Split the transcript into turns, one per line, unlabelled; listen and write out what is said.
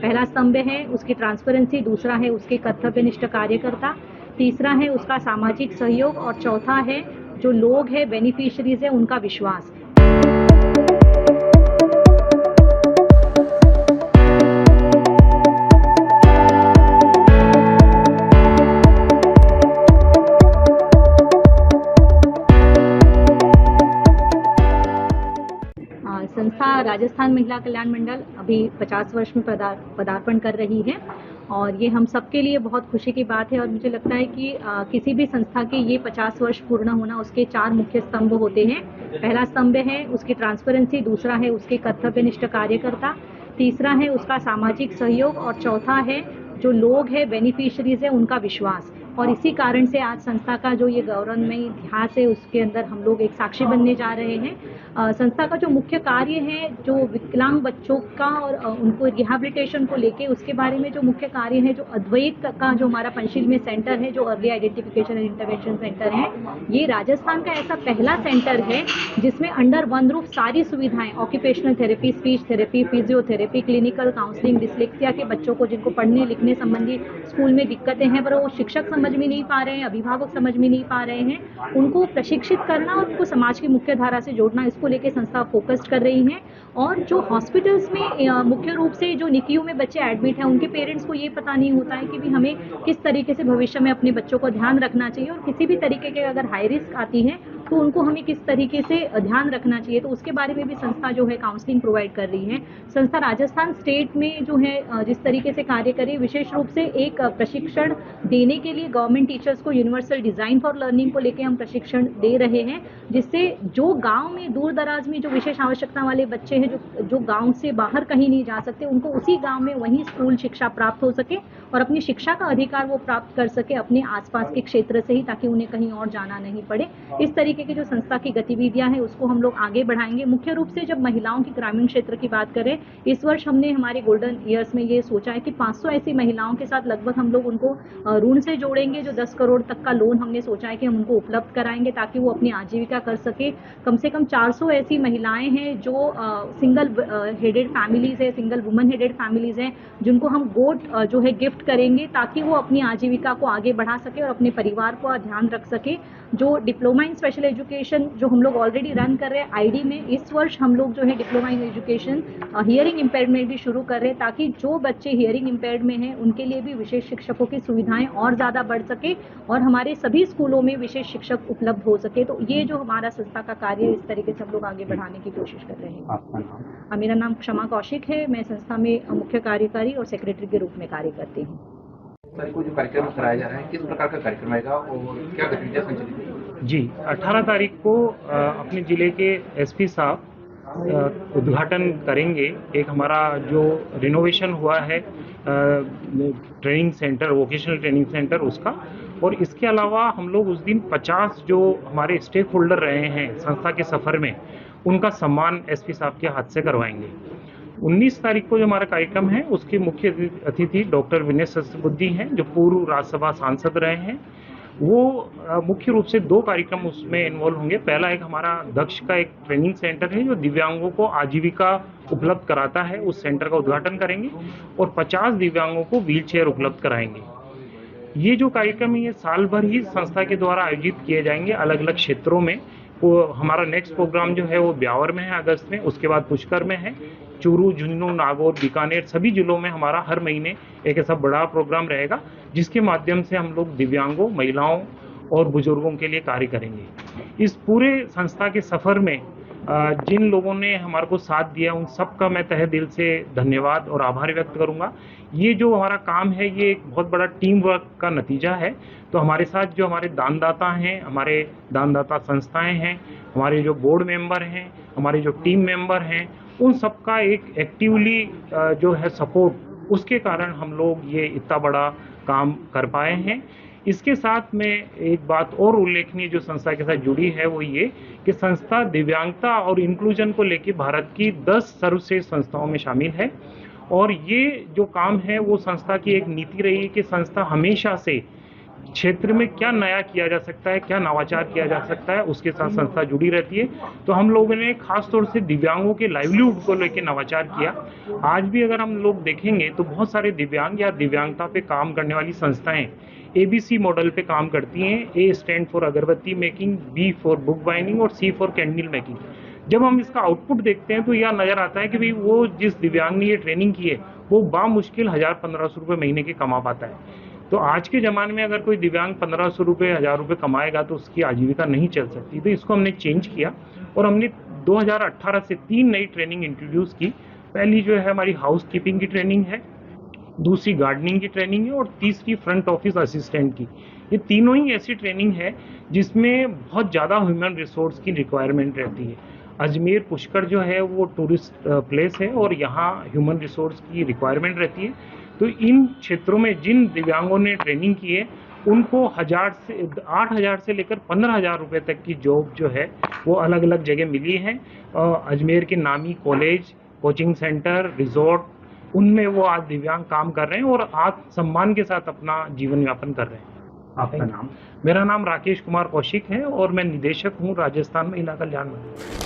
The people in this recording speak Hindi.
पहला स्तंभ है उसकी ट्रांसपेरेंसी, दूसरा है उसके कर्तव्यनिष्ठ कार्यकर्ता, तीसरा है उसका सामाजिक सहयोग और चौथा है जो लोग हैं बेनिफिशियरीज है उनका विश्वास। संस्था राजस्थान महिला कल्याण मंडल अभी 50 वर्ष में पदार्पण कर रही है और ये हम सबके लिए बहुत खुशी की बात है। और मुझे लगता है कि किसी भी संस्था के ये 50 वर्ष पूर्ण होना, उसके 4 मुख्य स्तंभ होते हैं। पहला स्तंभ है उसकी ट्रांसपेरेंसी, दूसरा है उसके कर्तव्यनिष्ठ कार्यकर्ता, तीसरा है उसका सामाजिक सहयोग और चौथा है जो लोग हैं बेनिफिशियरीज है उनका विश्वास। और इसी कारण से आज संस्था का जो ये गौरवमयी इतिहास है उसके अंदर हम लोग एक साक्षी बनने जा रहे हैं। संस्था का जो मुख्य कार्य है जो विकलांग बच्चों का और उनको रिहैबिलिटेशन को लेके उसके बारे में जो मुख्य कार्य है, जो अद्वैत का जो हमारा पंचशील में सेंटर है, जो early identification and intervention centre है, ये राजस्थान का ऐसा पहला सेंटर है जिसमें अंडर वन रूफ सारी सुविधाएं, occupational therapy, speech therapy, physiotherapy, clinical counselling, dyslexia के बच्चों को जिनको पढ़ने लिखने संबंधी स्कूल में दिक्कतें हैं पर वो शिक्षक समझ में नहीं पा रहे हैं, अभिभावक समझ में नहीं पा रहे हैं, उनको प्रशिक्षित करना और उनको समाज की मुख्य धारा से जोड़ना, इसको लेके संस्था फोकस्ड कर रही है। और जो हॉस्पिटल्स में मुख्य रूप से जो निकियों में बच्चे एडमिट हैं उनके पेरेंट्स को ये पता नहीं होता है कि भी हमें किस तरीके से भविष्य में अपने बच्चों को ध्यान रखना चाहिए और किसी भी तरीके के अगर हाई रिस्क आती है तो उनको हमें किस तरीके से ध्यान रखना चाहिए, तो उसके बारे में भी संस्था जो है काउंसलिंग प्रोवाइड कर रही है। संस्था राजस्थान स्टेट में जो है जिस तरीके से कार्य करे, विशेष रूप से एक प्रशिक्षण देने के लिए गवर्नमेंट टीचर्स को यूनिवर्सल डिजाइन फॉर लर्निंग को लेकर हम प्रशिक्षण दे रहे हैं, जिससे जो गांव में दूर दराज में जो विशेष आवश्यकता वाले बच्चे हैं जो गांव से बाहर कहीं नहीं जा सकते, उनको उसी गांव में वहीं स्कूल शिक्षा प्राप्त हो सके और अपनी शिक्षा का अधिकार वो प्राप्त कर सके अपने आसपास के क्षेत्र से ही, ताकि उन्हें कहीं और जाना नहीं पड़े। इस तरीके की जो संस्था की गतिविधियां हैं उसको हम लोग आगे बढ़ाएंगे। मुख्य रूप से जब महिलाओं की ग्रामीण क्षेत्र की बात करें, इस वर्ष हमने हमारे गोल्डन ईयर्स में ये सोचा है कि 500 ऐसी महिलाओं के साथ लगभग हम लोग उनको ऋण से जोड़ेंगे, जो 10 करोड़ तक का लोन हमने सोचा है कि हम उनको उपलब्ध कराएंगे ताकि वो अपनी आजीविका कर सके। कम से कम 400 ऐसी महिलाएं हैं जो सिंगल हेडेड फैमिलीज है, सिंगल वुमन हेडेड फैमिलीज हैं, जिनको हम गोट जो है गिफ्ट करेंगे ताकि वो अपनी आजीविका को आगे बढ़ा सके और अपने परिवार को ध्यान रख सके। जो डिप्लोमा इन स्पेशल एजुकेशन जो हम लोग ऑलरेडी रन कर रहे हैं आईडी में, इस वर्ष हम लोग जो है diploma in education hearing impaired भी शुरू कर रहे हैं ताकि जो बच्चे हियरिंग इम्पेयर्ड में हैं उनके लिए भी विशेष शिक्षकों की सुविधाएं और ज़्यादा बढ़ सके और हमारे सभी स्कूलों में विशेष शिक्षक उपलब्ध हो सके। तो ये जो हमारा संस्था का कार्य है, इस तरीके से हम लोग आगे बढ़ाने की कोशिश कर रहे हैं। मेरा नाम क्षमा कौशिक है, मैं संस्था में मुख्य कार्यकारी और सेक्रेटरी के रूप में कार्य करती हूँ।
को जो कार्यक्रम कराया जा रहा है, किस प्रकार का कार्यक्रम रहेगा और क्या गतिविधियां संचालित होंगी?
जी, 18 तारीख को अपने जिले के एसपी साहब उद्घाटन करेंगे। एक हमारा जो रिनोवेशन हुआ है training centre, vocational training centre उसका, और इसके अलावा हम लोग उस दिन 50 जो हमारे स्टेक होल्डर रहे हैं संस्था के सफ़र में, उनका सम्मान एसपी साहब के हाथ से करवाएंगे। 19 तारीख को जो हमारा कार्यक्रम है उसके मुख्य अतिथि डॉक्टर विनय सहस्त्रबुद्धे हैं, जो पूर्व राज्यसभा सांसद रहे हैं। वो मुख्य रूप से 2 कार्यक्रम उसमें इन्वॉल्व होंगे। पहला एक हमारा दक्ष का एक ट्रेनिंग सेंटर है जो दिव्यांगों को आजीविका उपलब्ध कराता है, उस सेंटर का उद्घाटन करेंगे और 50 दिव्यांगों को व्हील चेयर उपलब्ध कराएंगे। ये जो कार्यक्रम है ये साल भर ही संस्था के द्वारा आयोजित किए जाएंगे अलग अलग क्षेत्रों में। वो हमारा नेक्स्ट प्रोग्राम जो है वो ब्यावर में है अगस्त में, उसके बाद पुष्कर में है, चूरू, झुंझुनू, नागौर, बीकानेर सभी जिलों में हमारा हर महीने एक ऐसा बड़ा प्रोग्राम रहेगा जिसके माध्यम से हम लोग दिव्यांगों, महिलाओं और बुजुर्गों के लिए कार्य करेंगे। इस पूरे संस्था के सफ़र में जिन लोगों ने हमारे को साथ दिया उन सब का मैं तहे दिल से धन्यवाद और आभार व्यक्त करूंगा। ये जो हमारा काम है ये एक बहुत बड़ा टीम वर्क का नतीजा है। तो हमारे साथ जो हमारे दानदाता हैं, हमारे दानदाता संस्थाएं हैं, हमारे जो बोर्ड मेंबर हैं, हमारे जो टीम मेंबर हैं, उन सब का एक एक्टिवली जो है सपोर्ट, उसके कारण हम लोग ये इतना बड़ा काम कर पाए हैं। इसके साथ में एक बात और उल्लेखनीय जो संस्था के साथ जुड़ी है वो ये कि संस्था दिव्यांगता और इंक्लूजन को लेकर भारत की 10 सर्वश्रेष्ठ संस्थाओं में शामिल है। और ये जो काम है वो संस्था की एक नीति रही है कि संस्था हमेशा से क्षेत्र में क्या नया किया जा सकता है, क्या नवाचार किया जा सकता है, उसके साथ संस्था जुड़ी रहती है। तो हम लोगों ने खास तौर से दिव्यांगों के लाइवलीहुड को लेकर नवाचार किया। आज भी अगर हम लोग देखेंगे तो बहुत सारे दिव्यांग या दिव्यांगता पे काम करने वाली संस्थाएं ABC मॉडल पे काम करती हैं। A स्टैंड फॉर अगरबत्ती making, B for book binding और C फॉर कैंडल मेकिंग। जब हम इसका आउटपुट देखते हैं तो यह नजर आता है कि भाई वो जिस दिव्यांग ने ये ट्रेनिंग की है वो बामुश्किल 1000-1500 रुपये महीने के कमा पाता है। तो आज के ज़माने में अगर कोई दिव्यांग 1500 रुपये 1000 रुपये कमाएगा तो उसकी आजीविका नहीं चल सकती। तो इसको हमने चेंज किया और हमने 2018 से 3 नई ट्रेनिंग इंट्रोड्यूस की। पहली जो है हमारी हाउस कीपिंग की ट्रेनिंग है, दूसरी गार्डनिंग की ट्रेनिंग है और तीसरी फ्रंट ऑफिस असिस्टेंट की। ये तीनों ही ऐसी ट्रेनिंग है जिसमें बहुत ज़्यादा ह्यूमन रिसोर्स की रिक्वायरमेंट रहती है। अजमेर पुष्कर जो है वो टूरिस्ट प्लेस है और यहाँ ह्यूमन रिसोर्स की रिक्वायरमेंट रहती है। तो इन क्षेत्रों में जिन दिव्यांगों ने ट्रेनिंग की है उनको 8,000 से लेकर 15,000 रुपये तक की जॉब जो है वो अलग अलग जगह मिली है। अजमेर के नामी कॉलेज, कोचिंग सेंटर, रिजॉर्ट, उनमें वो आज दिव्यांग काम कर रहे हैं और आत्मसम्मान के साथ अपना जीवन यापन कर रहे हैं।
आपका नाम?
मेरा नाम राकेश कुमार कौशिक है और मैं निदेशक हूँ राजस्थान महिला कल्याण मंडल।